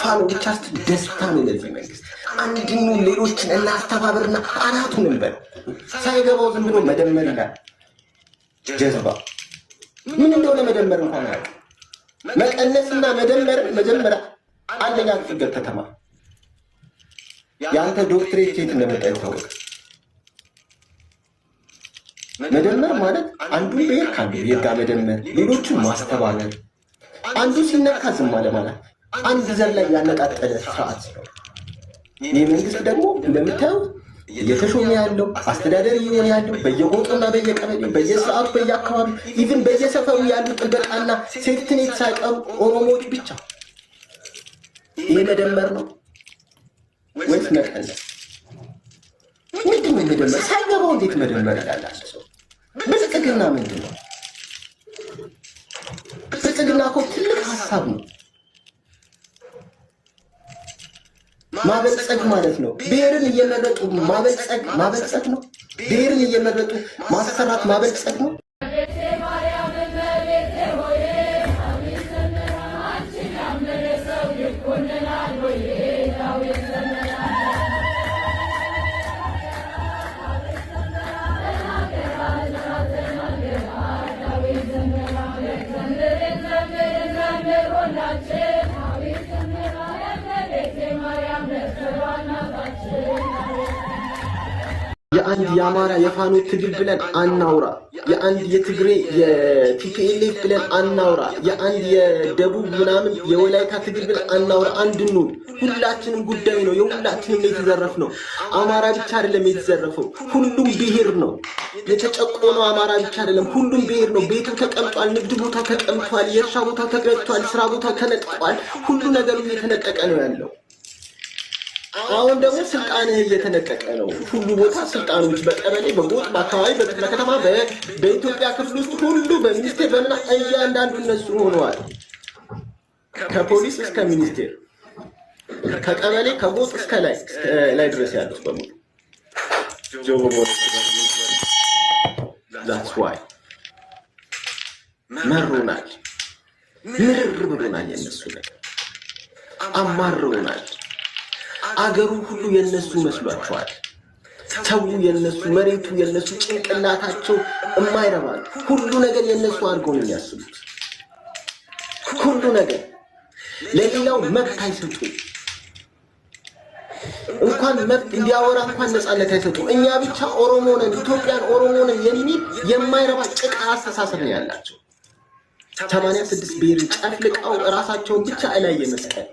ፋኖ ብቻ ደስታ ነው ለዚህ መንግስት። አንድኑ ሌሎችን እናስተባብርና አናቱን እንበል። ሳይገባው ዝም ብሎ መደመር ይላል ጀዝባ። ምን እንደሆነ መደመር እንኳን አያውቅ። መቀነስና መደመር መጀመሪያ አንደኛ ክፍል ከተማ ያንተ ዶክትሬት የት እንደመጣ ይታወቅ። መደመር ማለት አንዱ ብሔር ካንዱ ብሔር ጋር መደመር፣ ሌሎቹን ማስተባበር፣ አንዱ ሲነካ ዝም አለ ማለት አንድ ዘር ላይ ያነጣጠለ ስርዓት ነው። ይህ መንግስት ደግሞ እንደምታየው እየተሾመ ያለው አስተዳደር እየሆነ ያለው በየቦታና በየቀበሌው በየሰዓቱ በየአካባቢው ኢቭን በየሰፈሩ ያሉ ጥበቃና ሴፍትኔት ሳይቀሩ ኦሮሞዎች ብቻ። ይሄ መደመር ነው ወይስ መቀነስ? ምንድን ነው መደመር? ሳይገባው እንዴት መደመር ይላል ሰው? ብልጽግና ምንድን ነው? ብልጽግና እኮ ትልቅ ሀሳብ ነው። ማበልጸግ ማለት ነው። ብሔርን እየመረጡ ማበልጸግ ነው። ብሔርን እየመረጡ ማሰራት ማበልጸግ ነው። የአንድ የአማራ የፋኖ ትግል ብለን አናውራ። የአንድ የትግሬ የቲፒኤልኤፍ ብለን አናውራ። የአንድ የደቡብ ምናምን የወላይታ ትግል ብለን አናውራ። አንድኑ ሁላችንም ጉዳይ ነው። የሁላችንም የተዘረፍ ነው። አማራ ብቻ አይደለም የተዘረፈው፣ ሁሉም ብሔር ነው የተጨቆነው። አማራ ብቻ አይደለም፣ ሁሉም ብሔር ነው። ቤቱ ተቀምጧል፣ ንግድ ቦታ ተቀምጧል፣ የእርሻ ቦታ ተቀምጧል፣ ስራ ቦታ ተነጥቋል። ሁሉ ነገሩ እየተነጠቀ ነው ያለው። አሁን ደግሞ ስልጣንህ እየተነጠቀ ነው። ሁሉ ቦታ ስልጣኖች በቀበሌ በጎጥ በአካባቢ በክፍለ ከተማ በኢትዮጵያ ክፍል ውስጥ ሁሉ በሚኒስቴር በምና እያንዳንዱ እነሱ ሆነዋል። ከፖሊስ እስከ ሚኒስቴር ከቀበሌ ከጎጥ እስከ ላይ ድረስ ያሉት በሙሉ that's why መሮናል፣ ምርር ብሎናል። የነሱ ነገር አማረውናል። አገሩ ሁሉ የነሱ መስሏቸዋል። ሰው የነሱ፣ መሬቱ የነሱ፣ ጭንቅላታቸው የማይረባል ሁሉ ነገር የነሱ አድርገው ነው የሚያስቡት። ሁሉ ነገር ለሌላው መብት አይሰጡ። እንኳን መብት እንዲያወራ እንኳን ነፃነት አይሰጡ። እኛ ብቻ ኦሮሞ ነን፣ ኢትዮጵያን ኦሮሞ ነን የሚል የማይረባ ጭቃ አስተሳሰብ ነው ያላቸው። 86 ብሔርን ጨፍልቀው ራሳቸውን ብቻ ላይ የመስቀል